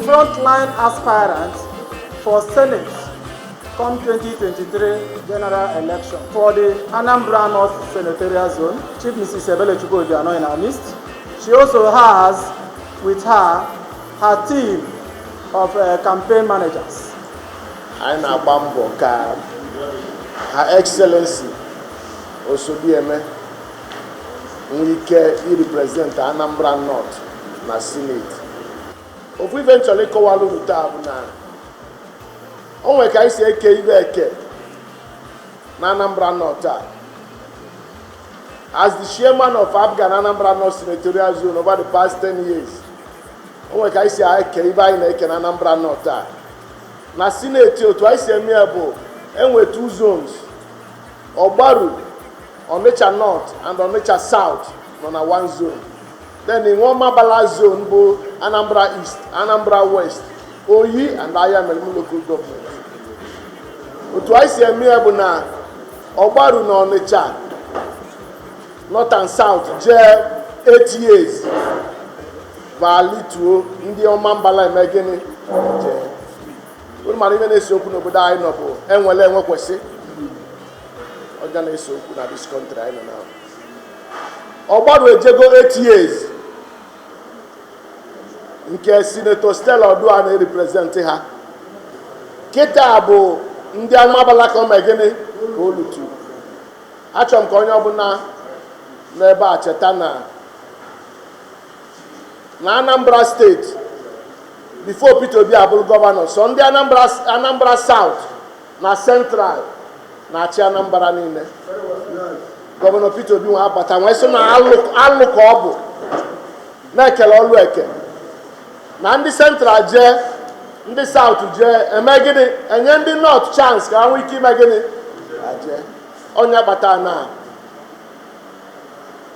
frontline aspirant for Senate come 2023 general election for the Anambra North Senatorial Zone. Chief Mrs. Ebele Chukwuobiano in our midst. She also has with her team of campaign managers. Aina Bambo ka Her Excellency Osodieme Nwike represent Anambra North na Senate. If we eventually go along with that, only can I say eke na Anambra North. As the chairman of Afghan Anambra North Senatorial Zone over the past 10 years, only can I say eke na Anambra North. Na Senate, twice a year, and we 2 zones: Obaru, Onitsha North, and Onitsha South, on a 1 zone. Then in one Mabala zone, Anambra East, Anambra West, Oyi, and Ayamelmu local government. Twice a year, Obaru no Onitsha, North and South, 8 years. Valitu, Indi Omambala Megani, we might even say open up die no bo. And well, what say? Organize open at this country I know now. Obaru Ejego 8 years. In case Senator Stella Oduane represent her. Ketabo Ndi Amabala come again go lutu. Achom konyo buna neba chetana. Na Anambra State. Before Peter Obi Abul governor, so the Anambra South, na Central, na Anambra nine. Governor Peter Obi wa bata we so na alu ko obu. Na kele olu eke. Na ndi Central je, ndi South je, emegini, enye ndi North chance ka anwe iki megini. Aje. Onya bata na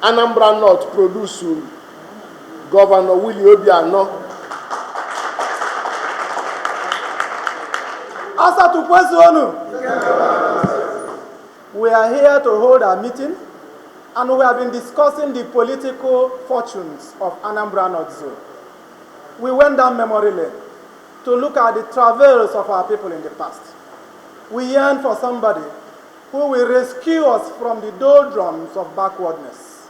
Anambra North produce Governor Willie Obiano. We are here to hold our meeting, and we have been discussing the political fortunes of Anambra North Zone. We went down memory lane to look at the travails of our people in the past. We yearn for somebody who will rescue us from the doldrums of backwardness.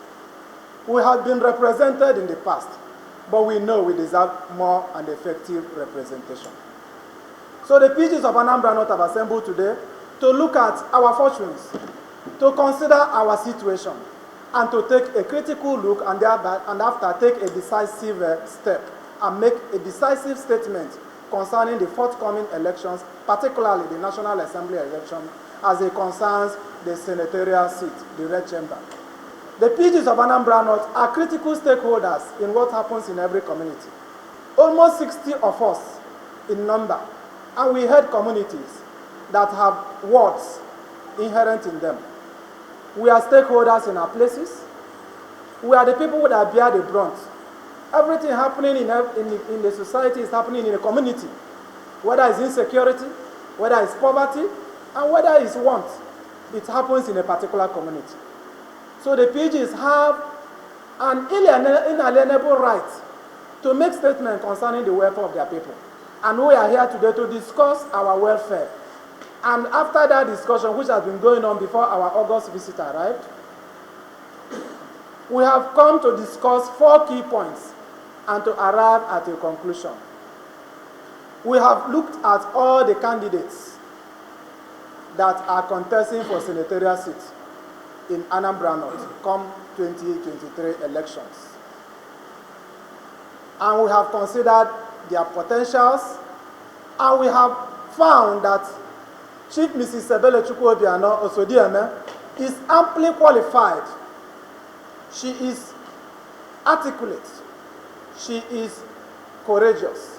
We have been represented in the past, but we know we deserve more and effective representation. So the PGs of Anambra North have assembled today to look at our fortunes, to consider our situation, and to take a critical look and after take a decisive step and make a decisive statement concerning the forthcoming elections, particularly the National Assembly election, as it concerns the senatorial seat, the Red Chamber. The PGs of Anambra North are critical stakeholders in what happens in every community. Almost 60 of us in number. And we had communities that have wards inherent in them. We are stakeholders in our places. We are the people that bear the brunt. Everything happening in the society is happening in a community. Whether it's insecurity, whether it's poverty, and whether it's want, it happens in a particular community. So the PGs have an inalienable right to make statements concerning the welfare of their people. And we are here today to discuss our welfare. And after that discussion, which has been going on before our August visit arrived, we have come to discuss 4 key points and to arrive at a conclusion. We have looked at all the candidates that are contesting for senatorial seats in Anambra North come 2023 elections. And we have considered their potentials, and we have found that Chief Mrs. Ebele Chukwuobiano Osodieme is amply qualified. She is articulate. She is courageous.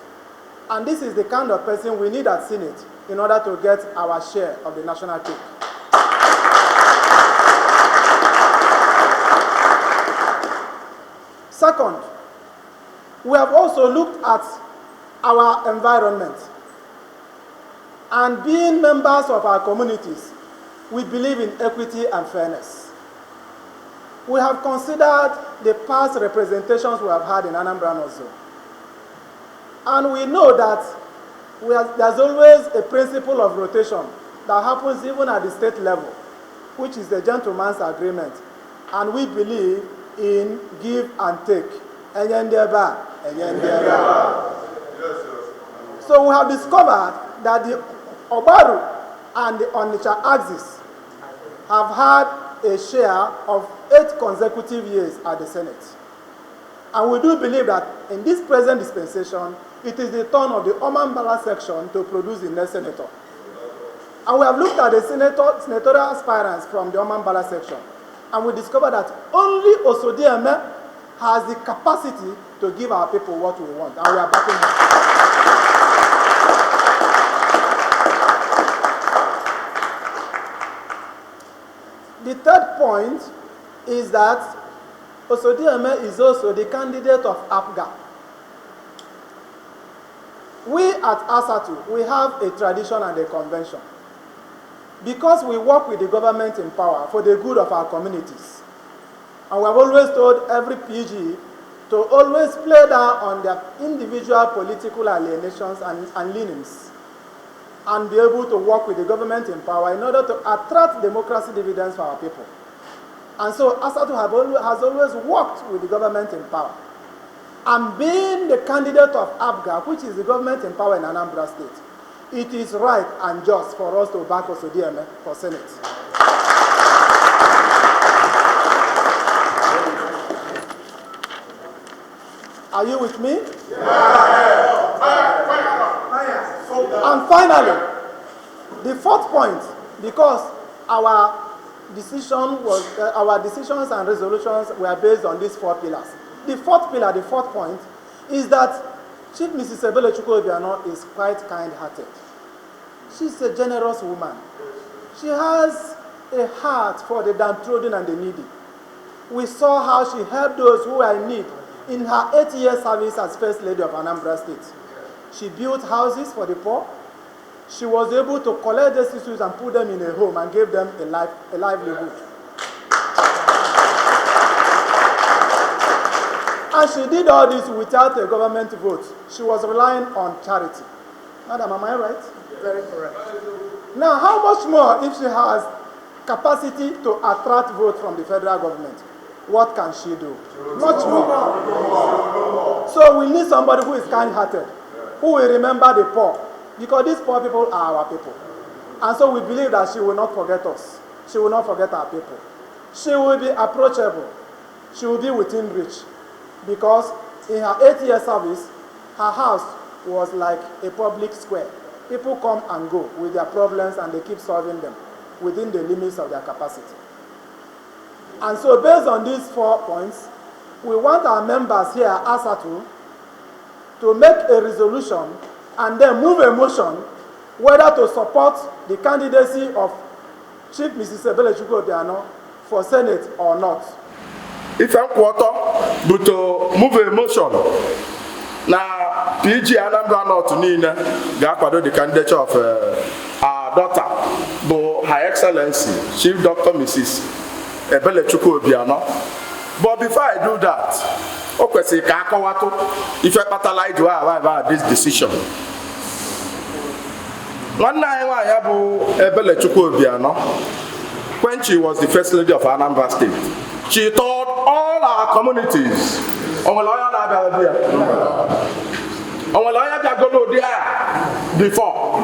And this is the kind of person we need at Senate in order to get our share of the national cake. Second, we have also looked at our environment. And being members of our communities, we believe in equity and fairness. We have considered the past representations we have had in Anambra North Zone. And we know that there's always a principle of rotation that happens even at the state level, which is the gentleman's agreement. And we believe in give and take. So we have discovered that the Obaru and the Onitsha axis have had a share of 8 consecutive years at the Senate. And we do believe that in this present dispensation, it is the turn of the Anambra section to produce the next senator. And we have looked at the senatorial aspirants from the Anambra section, and we discovered that only Osodieme has the capacity to give our people what we want, and we are backing him. The third point is that Osodieme is also the candidate of APGA. We at ASATU, we have a tradition and a convention. Because we work with the government in power for the good of our communities. And we have always told every PG to always play down on their individual political alienations and leanings, and be able to work with the government in power in order to attract democracy dividends for our people. And so ASATU has always worked with the government in power. And being the candidate of APGA, which is the government in power in Anambra State, it is right and just for us to back Osodieme for Senate. Are you with me? And finally, the fourth point, because our decisions and resolutions were based on these 4 pillars. The fourth pillar, the fourth point, is that Chief Mrs. Ebelechukwu Obiano is quite kind-hearted. She's a generous woman. She has a heart for the downtrodden and the needy. We saw how she helped those who are in need in her 8-year service as First Lady of Anambra State. She built houses for the poor. She was able to collect these issues and put them in a home and gave them a livelihood. And she did all this without a government vote. She was relying on charity. Madam, am I right? Very correct. Now, how much more if she has capacity to attract votes from the federal government? What can she do? Much more. So we need somebody who is kind-hearted, who will remember the poor, because these poor people are our people. And so we believe that she will not forget us. She will not forget our people. She will be approachable. She will be within reach. Because in her 8-year service, her house was like a public square. People come and go with their problems and they keep solving them within the limits of their capacity. And so based on these 4 points, we want our members here at ASATU to make a resolution and then move a motion whether to support the candidacy of Chief Mrs. Ebelechukwu Obiano for Senate or not. If I'm quarter, but to move a motion. Now, PG Anambra North Nina, Gakwado, the candidature of our daughter, but Her Excellency, Chief Dr. Mrs. Ebelechukwu Obiano. But before I do that, if I catalyze to arrive at this decision. One night I have Ebelechukwu Obiano, when she was the First Lady of Anambra State. She taught all our communities. Before.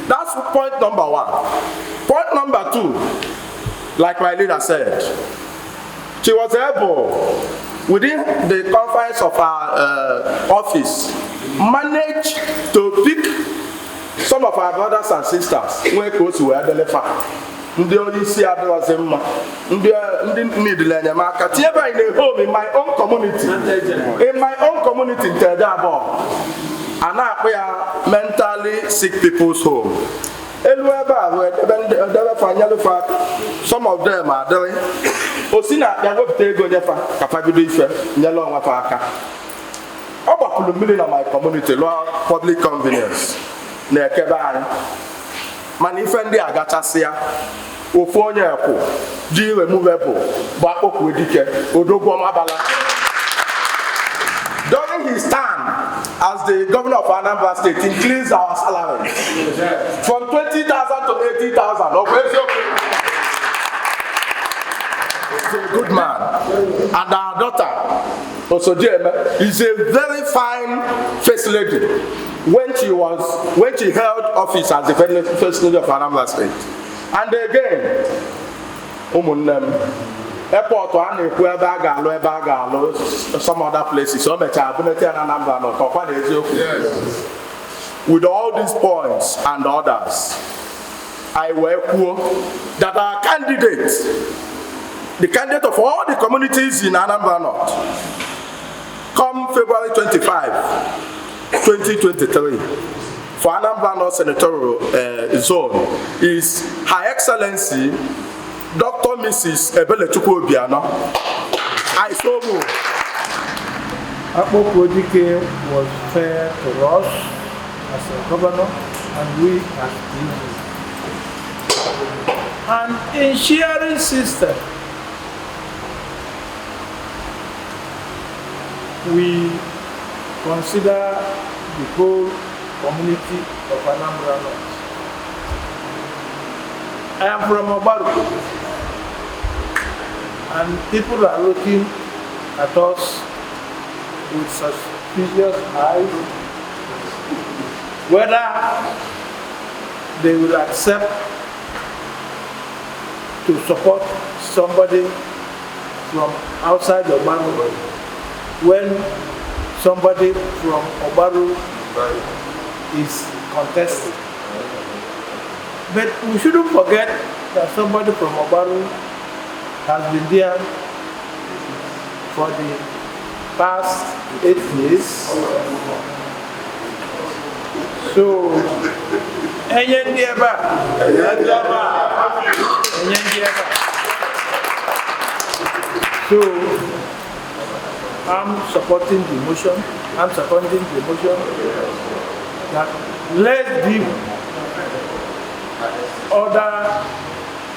That's point number 1. Point number 2, like my leader said, she was able, within the confines of our office, manage to pick some of our brothers and sisters when close to Adelefa. Ndị onyeisi adọrọzi mma, ndị need enyemaka tinyeba in a home in my own community. In my own community in Tedabo, and I mentally sick people's home. Some of them are doing. Osina, they will take on your capability, yellow of Aka. About the million of my community, law, public convenience. Near Keban. Manifendi Agatasia, Ufonia, G removable, Bako Widike, Odogo Mabala. During his time as the governor of Anambra State, increased our salary from 20,000 to 80,000. He's a good man. And our daughter, Osodieme, is a very fine first lady when she held office as the first lady of Anambra State. And again, airport some other places. With all these points and others, I welcome that our candidates, the candidate of all the communities in Anambra North, come February 25, 2023, for Anambra North Senatorial Zone is Her Excellency Dr. Mrs. Ebele Chukwuobiano. I so move. Akpokwadike was fair to us as a governor and we as people. And in sharing system, we consider the whole community of Anambra North. I am from Obaru, and people are looking at us with suspicious eyes, whether they will accept to support somebody from outside Obaru when somebody from Obaru is contested. But we shouldn't forget that somebody from Obaru has been there for the past 8 years. So, so I'm supporting the motion. I'm supporting the motion that let's give other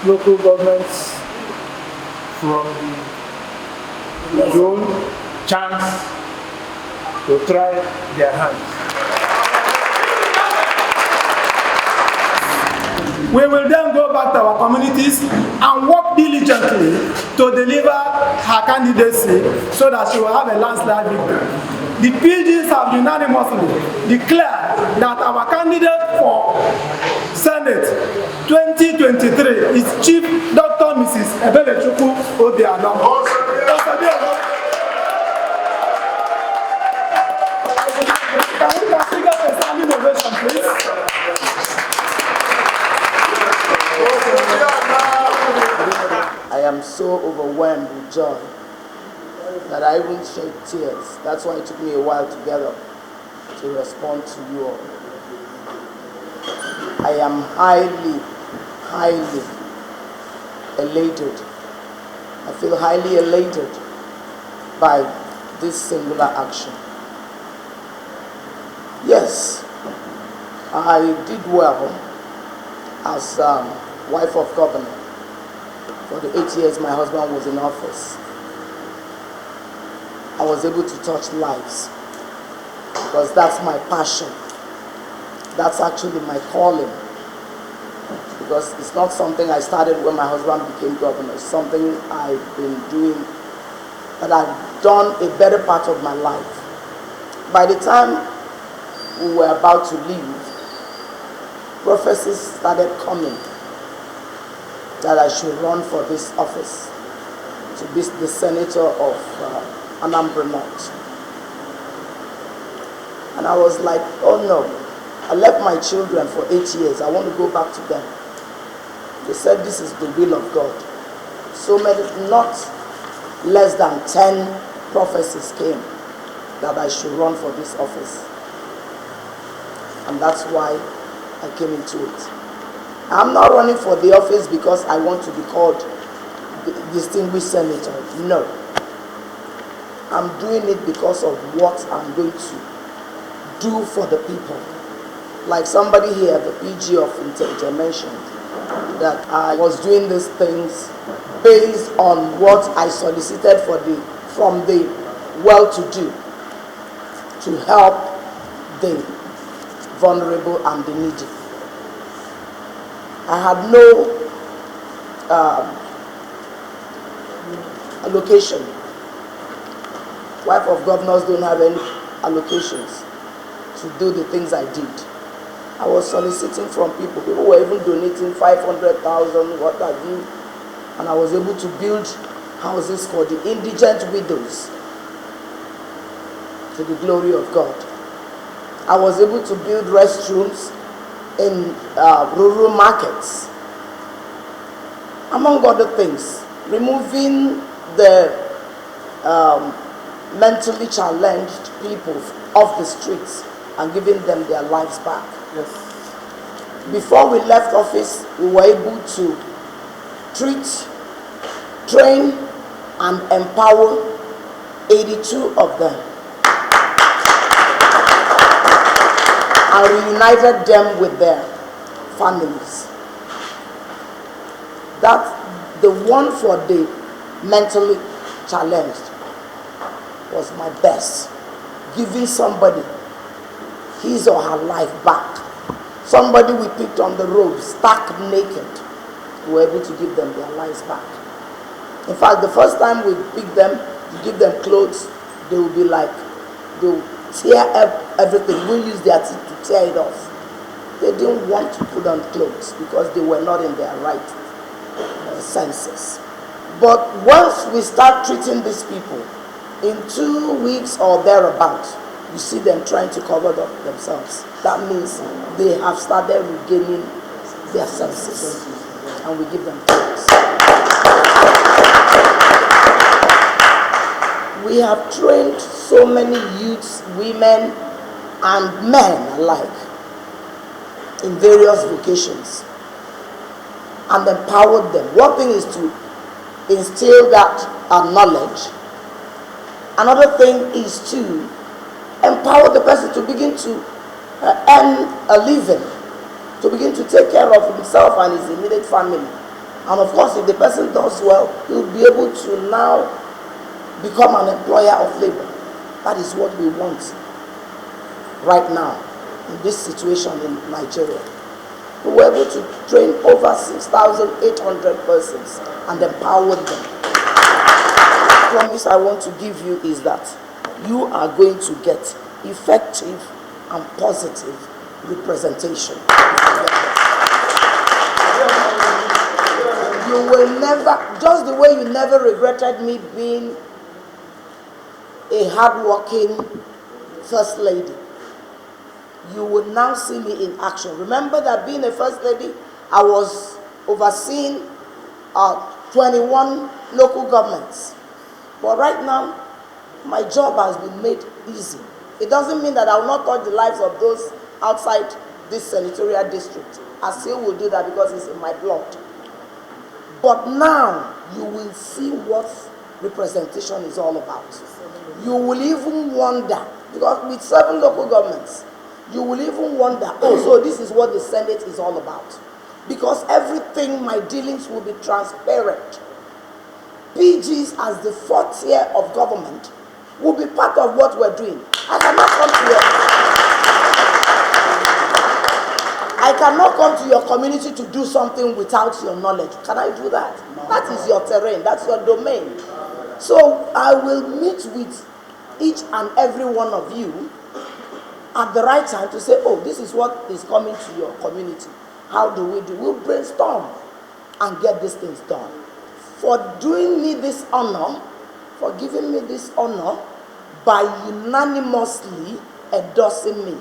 local governments from the zone chance to try their hands. We will then go back to our communities and work diligently to deliver her candidacy so that she will have a landslide victory. The PGs have unanimously declared that our candidate for Senate 2023 is Chief Dr. Mrs. Ebele Chukwuobiano. Can we get a standing ovation, please? I am so overwhelmed with joy that I even shed tears. That's why it took me a while to get up to respond to you all. I am highly elated. I feel highly elated by this singular action. Yes, I did well as wife of governor for the 8 years my husband was in office. I was able to touch lives because that's my passion. That's actually my calling, because it's not something I started when my husband became governor. It's something I've been doing, that I've done a better part of my life. By the time we were about to leave, prophecies started coming that I should run for this office, to be the senator of Anambra North. And I was like, oh no, I left my children for 8 years. I want to go back to them. They said this is the will of God. So many, not less than 10 prophecies came that I should run for this office. And that's why I came into it. I'm not running for the office because I want to be called distinguished senator. No. I'm doing it because of what I'm going to do for the people. Like somebody here, the PG of Intelligence, mentioned that I was doing these things based on what I solicited from the well-to-do to help the vulnerable and the needy. I had no allocation. Wife of governors don't have any allocations to do the things I did. I was soliciting from people. People were even donating 500,000, what have you, and I was able to build houses for the indigent widows to the glory of God. I was able to build restrooms in rural markets, among other things, removing the mentally challenged people off the streets and giving them their lives back. Yes. Before we left office, we were able to treat, train, and empower 82 of them and reunited them with their families. That the one for the mentally challenged was my best. Giving somebody his or her life back. Somebody we picked on the road, stark naked, we were able to give them their lives back. In fact, the first time we picked them to give them clothes, they would be like, they'll tear up everything. We'll use their teeth to tear it off. They didn't want to put on clothes because they were not in their right senses. But once we start treating these people, in 2 weeks or thereabouts, you see them trying to cover up themselves. That means they have started regaining their senses. And we give them thanks. We have trained so many youths, women, and men alike in various vocations and empowered them. One thing is to instill that knowledge. Another thing is to empower the person to begin to earn a living, to begin to take care of himself and his immediate family. And of course, if the person does well, he'll be able to now become an employer of labor. That is what we want right now in this situation in Nigeria. We were able to train over 6,800 persons and empower them. The promise I want to give you is that you are going to get effective and positive representation. You will never, just the way you never regretted me being a hard-working first lady, you will now see me in action. Remember that being a first lady, I was overseeing 21 local governments. But right now, my job has been made easy. It doesn't mean that I will not touch the lives of those outside this senatorial district. I still will do that because it's in my blood. But now, you will see what representation is all about. You will even wonder, because with 7 local governments, you will even wonder, oh, so this is what the Senate is all about. Because everything, my dealings will be transparent. PGs as the 4th tier of government will be part of what we're doing. I cannot come to your community to do something without your knowledge. Can I do that? No. That is your terrain. That's your domain. So I will meet with each and every one of you at the right time to say, oh, this is what is coming to your community. How do we do? We'll brainstorm and get these things done. For doing me this honor, for giving me this honor by unanimously endorsing me,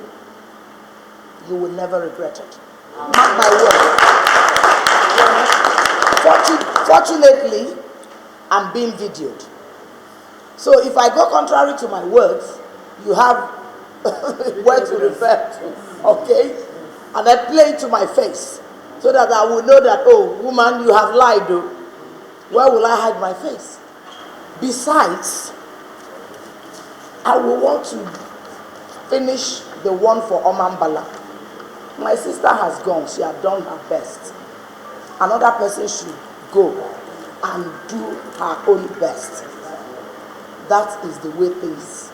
you will never regret it. Mark my word. Fortunately, I'm being videoed. So if I go contrary to my words, you have where to refer to, okay? And I play it to my face. So that I will know that, oh, woman, you have lied, though. Where will I hide my face? Besides, I will want to finish the one for Anambra. My sister has gone. She has done her best. Another person should go and do her own best. That is the way things,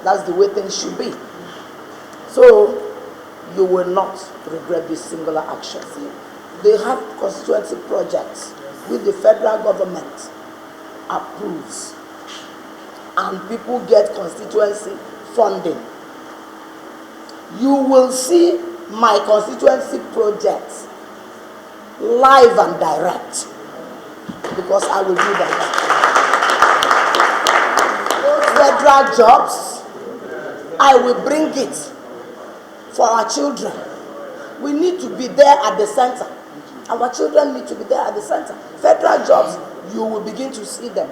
that's the way things should be. So, you will not regret this singular action. See, they have constituency projects which the federal government approves, and people get constituency funding. You will see my constituency projects live and direct, because I will do that. Those federal jobs, I will bring it for our children. We need to be there at the center. Our children need to be there at the center. Federal jobs, you will begin to see them.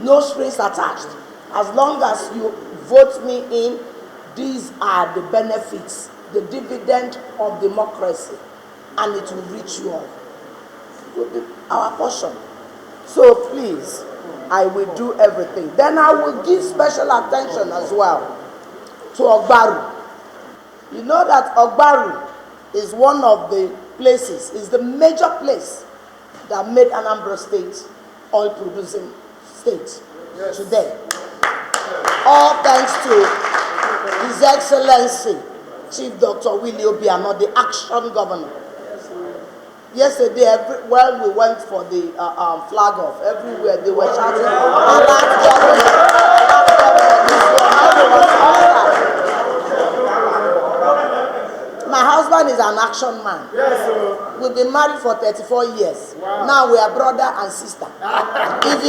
No strings attached. As long as you vote me in, these are the benefits, the dividend of democracy, and it will reach you all. It will be our portion. So please, I will do everything. Then I will give special attention as well to Ogbaru. You know that Ogbaru is one of the places, is the major place that made Anambra State oil producing state today. All thanks to His Excellency Chief Dr. Willie Obiano, the action governor. Yesterday, when we went for the flag off, everywhere they were shouting, My husband is an action man. Yes, sir. We've been married for 34 years. Wow. Now we are brother and sister. If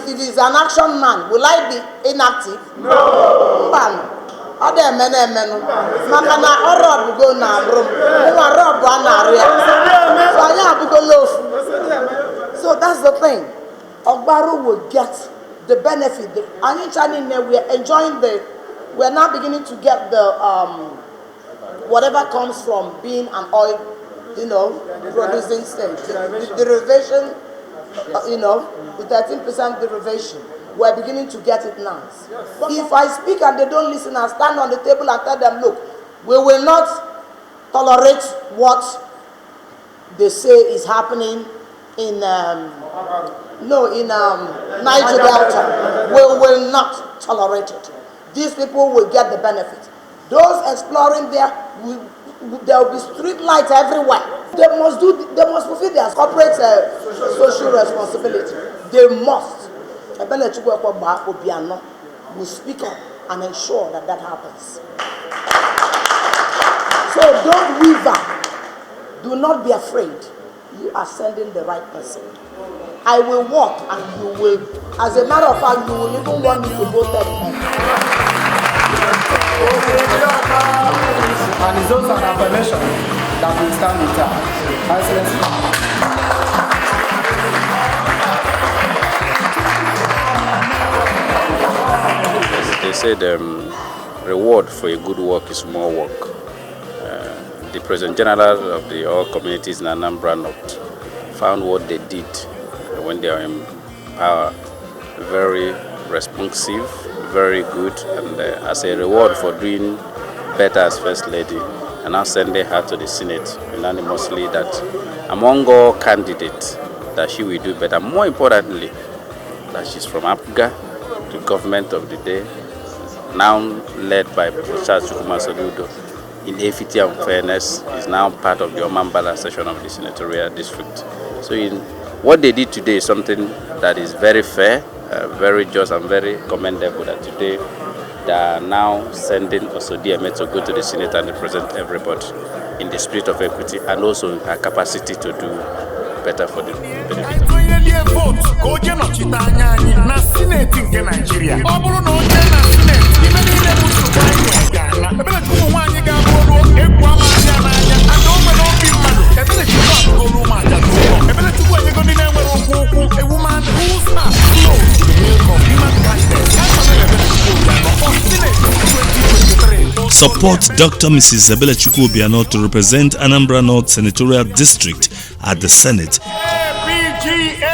it is an action man, will I be inactive? No. Other men, Makana or go na room. So that's the thing. Ogbaru will get the benefit. We are enjoying we are now beginning to get the whatever comes from being an oil, producing state. The derivation, the 13% derivation. We're beginning to get it now. If I speak and they don't listen, I stand on the table and tell them, look, we will not tolerate what they say is happening in Niger Delta. We will not tolerate it. These people will get the benefit. Those exploring there will be street lights everywhere. They must fulfill their corporate social responsibility. They must. Will speak up and ensure that happens. So don't waver. Do not be afraid. You are sending the right person. I will walk and you will, as a matter of fact, you will even want me to go there. And it's also an affirmation that we stand with her. Excellency. They say the reward for a good work is more work. The President General of the all communities in Anambra North found what they did when they were in power very responsive, very good, and as a reward for doing better as First Lady, and now sending her to the Senate unanimously that among all candidates that she will do better. More importantly, that she's from Apga, the government of the day, now led by Professor Chukwuma in equity and fairness, is now part of the Anambra section of the senatorial district. So what they did today is something that is very fair, very just and very commendable, that today they are now sending Osodieme to go to the Senate and represent everybody in the spirit of equity and also in her capacity to do better for the benefit. A woman who's not close to the milk of human kindness. support Dr. Mrs. Isabella Chukwuobiano to represent Anambra North Senatorial District at the Senate. APGA